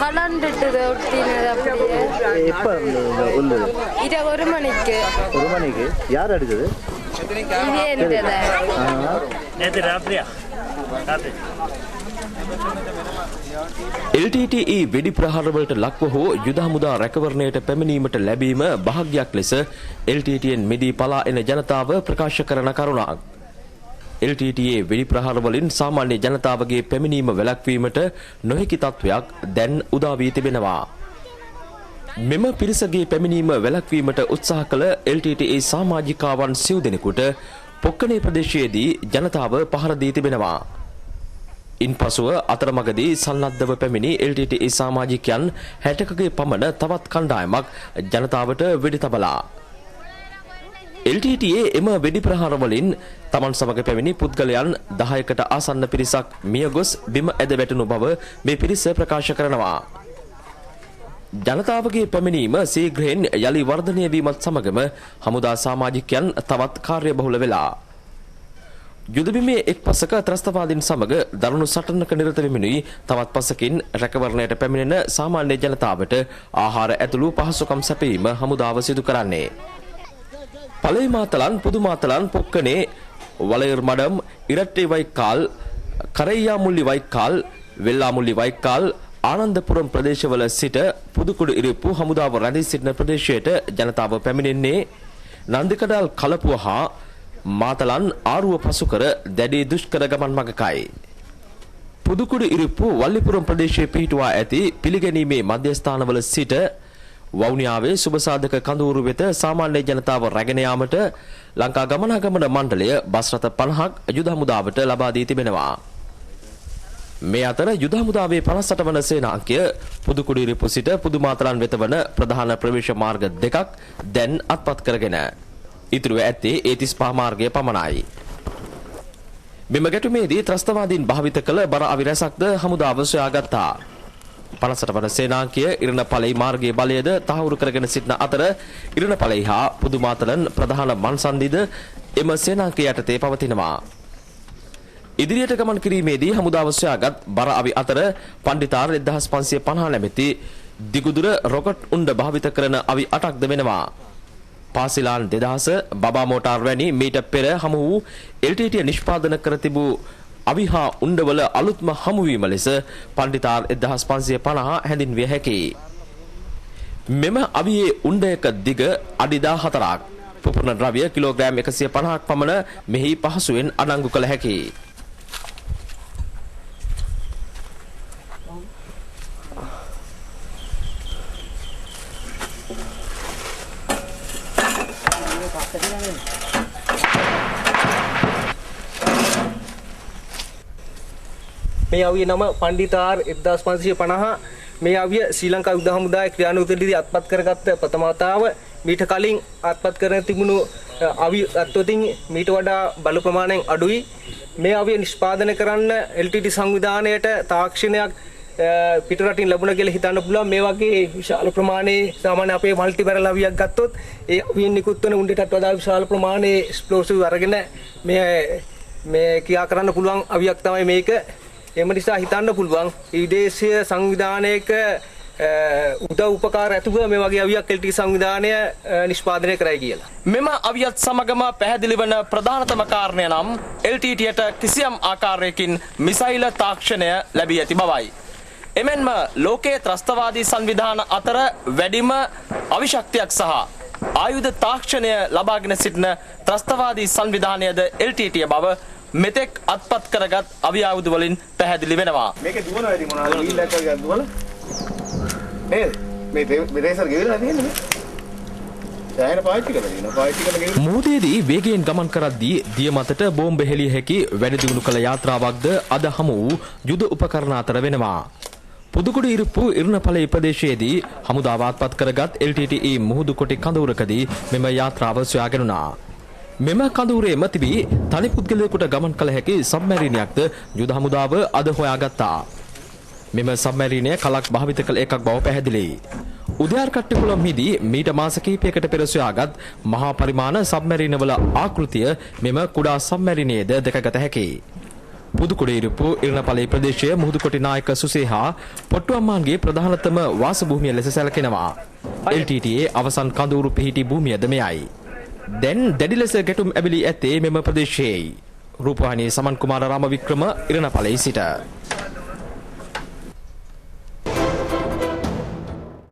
கலண்டுட்டு ஒட்டினது அப்படியே. எப்போ உள்ளது? இது 1 மணிக்கு. 1 மணிக்கு. யார் அடிச்சது? இது என்னது? நேற்று ராத்திரியா? ராத்திரி. LTTE වෙඩි ප්‍රහාරවලට ලක්ව හෝ යුද හමුදා රැකවරණයට පැමිණීමට ලැබීම භාග්‍යයක් ලෙස LTTEන් මිදී පලා එන ජනතාව ප්‍රකාශ කරන කරුණක්. LTTE වෙඩි ප්‍රහාරවලින් සාමාන්‍ය ජනතාවගේ පැමිණීම වැළැක්වීමට නොහැකි තත්වයක් දැන් උදා වී තිබෙනවා. මෙම පිරිසගේ පැමිණීම වැළැක්වීමට උත්සාහ කළ LTTE සමාජිකාවන් සිව් දෙනෙකුට පොක්කනේ ප්‍රදේශයේදී ජනතාව පහර දී තිබෙනවා. ඉන්පසුව අතරමඟදී සන්නද්ධව පැමිණි LTTE සමාජිකයන් 60කගේ පමණ තවත් කණ්ඩායමක් ජනතාවට වෙඩි තබලා. LTTE එම වෙඩි ප්‍රහාර වලින් තමන් සමග පැමිණි පුද්ගලයන් 10කට ආසන්න පිරිසක් මියගොස් බිම ඇද වැටුණු බව මේ පිරිස ප්‍රකාශ කරනවා. ජනතාවගේ පැමිණීම ශීඝ්‍රයෙන් යලි වර්ධනය වීමත් සමගම හමුදා සමාජිකයන් තවත් කාර්යබහුල වෙලා. යුදබිමේ එක් පසක ත්‍රස්තවාදීන් සමග දරුණු සටනක නිරත වෙමිනුයි තවත් පසකින් රැකවරණයට පැමිණෙන සාමාන්‍ය ජනතාවට ආහාර ඇතුළු පහසුකම් සැපයීම හමුදාව සිදු කරන්නේ. පළයි මාතලන්, පුදු මාතලන්, පොක්කනේ, වලයර් මඩම්, ඉරට්ටේ වයිකාල්, කරයියාමුල්ලි වයිකාල්, වෙල්ලාමුල්ලි වයිකාල්, ආනන්දපුරම් ප්‍රදේශවල සිට පුදුකුඩු ඉරිප්පු හමුදාව රැඳී සිටින ප්‍රදේශයට ජනතාව පැමිණෙන්නේ නන්දිකඩල් කලපුව හා මාතලන් ආරුව පසු කර දැඩි දුෂ්කර ගමන් මගකයි. පුදුකුඩු ඉරිප්පු වල්ලිපුරම් ප්‍රදේශයේ පිහිටුවා ඇති පිළිගැනීමේ මධ්‍යස්ථානවල සිට වවුනියාවේ සුබසාධක කඳවුරු වෙත සාමාන්‍ය ජනතාව රැගෙන යාමට ලංකා ගමනාගමන මණ්ඩලය බස් රථ 50ක් යුද හමුදාවට ලබා දී තිබෙනවා. මේ අතර යුද හමුදාවේ 58 වන සේනාංකය පුදුකුඩු ඉරිප්පු සිට පුදුමාතලන් වෙත වන ප්‍රධාන ප්‍රවේශ මාර්ග දෙකක් දැන් අත්පත් කරගෙන ඉතුරුව ඇත්තේ ඒ 35 මාර්ගය පමණයි. මෙම ගැටුමේදී ත්‍රස්තවාදීන් භාවිත කළ බර අවි රැසක්ද හමුදාව සොයාගත්තා. 58 වන සේනාංකය ඉරණපලයි මාර්ගයේ බලයද තහවුරු කරගෙන සිටින අතර ඉරණපලයි හා පුදුමාතලන් ප්‍රධාන මන්සන්දිද එම සේනාංකය යටතේ පවතිනවා. ඉදිරියට ගමන් කිරීමේදී හමුදාව සොයාගත් බර අවි අතර පණ්ඩිතාර 1550 නැමැති දිගුදුර රොකට් උණ්ඩ භාවිත කරන අවි 8ක්ද වෙනවා. පාසිලාන් 2000 බබා මෝටාර් වැනි මීට පෙර හමු වූ LTTE නිෂ්පාදන කර තිබූ අවිහා උණ්ඩවල අලුත්ම හමුවීම ලෙස පණ්ඩිතාර් 1550 හැඳින්විය හැකියි. මෙම අවියේ උණ්ඩයක දිග අඩි 14ක්, පුපුරන ද්‍රව්‍ය කිලෝග්‍රෑම් 150ක් පමණ මෙහි පහසුවෙන් අඩංගු කළ හැකියි. මේ අවිය නම පණ්ඩිතාර් 1550. මේ අවිය ශ්‍රී ලංකා යුද හමුදාය ක්‍රියානුකූලදී අත්පත් කරගත්ත ප්‍රථම වතාව. මීට කලින් අත්පත් කරගෙන තිබුණු අවි අත්වතින් මීට වඩා බලු ප්‍රමාණයෙන් අඩුයි. මේ අවිය නිෂ්පාදනය කරන්න LTTE සංවිධානයට තාක්ෂණයක් පිටරටින් ලැබුණා කියලා හිතන්න පුළුවන්. මේ වගේ විශාල ප්‍රමාණයේ සාමාන්‍ය අපේ මල්ටි බැරල් අවියක් ගත්තොත් ඒ අවියෙන් නිකුත් වෙන උණ්ඩයටත් වඩා විශාල ප්‍රමාණයේ එක්ස්ප්ලෝසිව් අරගෙන මේ ක්‍රියා කරන්න පුළුවන් අවියක් තමයි මේක. එම නිසා හිතන්න පුළුවන් විදේශීය සංවිධානයක උදව් උපකාර ඇතුව මේ වගේ අවියක් LTTE සංවිධානය නිෂ්පාදනය කරයි කියලා. මෙම අවියත් සමගම පැහැදිලි වන ප්‍රධානතම කාරණය නම් LTTEට කිසියම් ආකාරයකින් මිසයිල තාක්ෂණය ලැබී ඇති බවයි. එමෙන්ම ලෝකයේ ත්‍රස්තවාදී සංවිධාන අතර වැඩිම අවිශක්තියක් සහ ආයුධ තාක්ෂණය ලබාගෙන සිටින ත්‍රස්තවාදී සංවිධානයද LTTE බව මෙතෙක් අත්පත් කරගත් අවි ආයුධ වලින් පැහැදිලි වෙනවා. මේකේ දුවන වැඩි මොනවද වීල් එකක් වගේ දුවන නේද? මේ රේසර් ගෙවිලා තියෙන්නේ. දැන් පාවිච්චි කරලා මෝදේදී වේගයෙන් ගමන් කරද්දී දිය මතට බෝම්බ හෙළිය හැකි වැඩි දියුණු කළ යාත්‍රාවක්ද අද හමු වූ යුද උපකරණ අතර වෙනවා. පුදුකුඩු ඉරිප්පු ඉරණපලේ ප්‍රදේශයේදී හමුදාව අත්පත් කරගත් LTTE මුහුදු කොටි කඳවුරකදී මෙම යාත්‍රාව සොයාගෙනුණා. මෙම කඳවුරේම තිබී තනි පුද්ගලයෙකුට ගමන් කළ හැකි සබ්මැරිනයක්ද යුද හමුදාව අද හොයාගත්තා. මෙම සබ්මැරිනය කලක් භාවිත කළ එකක් බව පැහැදිලියි. උදයාර්කට්ටිකුළම්හිදී මීට මාස කිහිපයකට පෙර සොයාගත් මහා පරිමාණ සබ්මැරිනවල ආකෘතිය මෙම කුඩා සබ්මැරිනයේද දැකගත හැකියි. පුදුකුඩේරුපු ඉරණපලේ ප්‍රදේශයේ මුහුදුකොටි නායක සුසේහා පොට්ටුඅම්මාන්ගේ ප්‍රධානතම වාස භූමිය ලෙස සැලකෙනවා. LTTA අවසන් කඳවුරු පිහිටි භූමියද මෙයයි. දැන් දැඩි ලෙස ගැටුම් ඇබිලි ඇත්තේ මෙම ප්‍රදේශයේයි. රූපවාහිනී සමන් කුමාර රාමවික්‍රම ඉරණපලේ සිට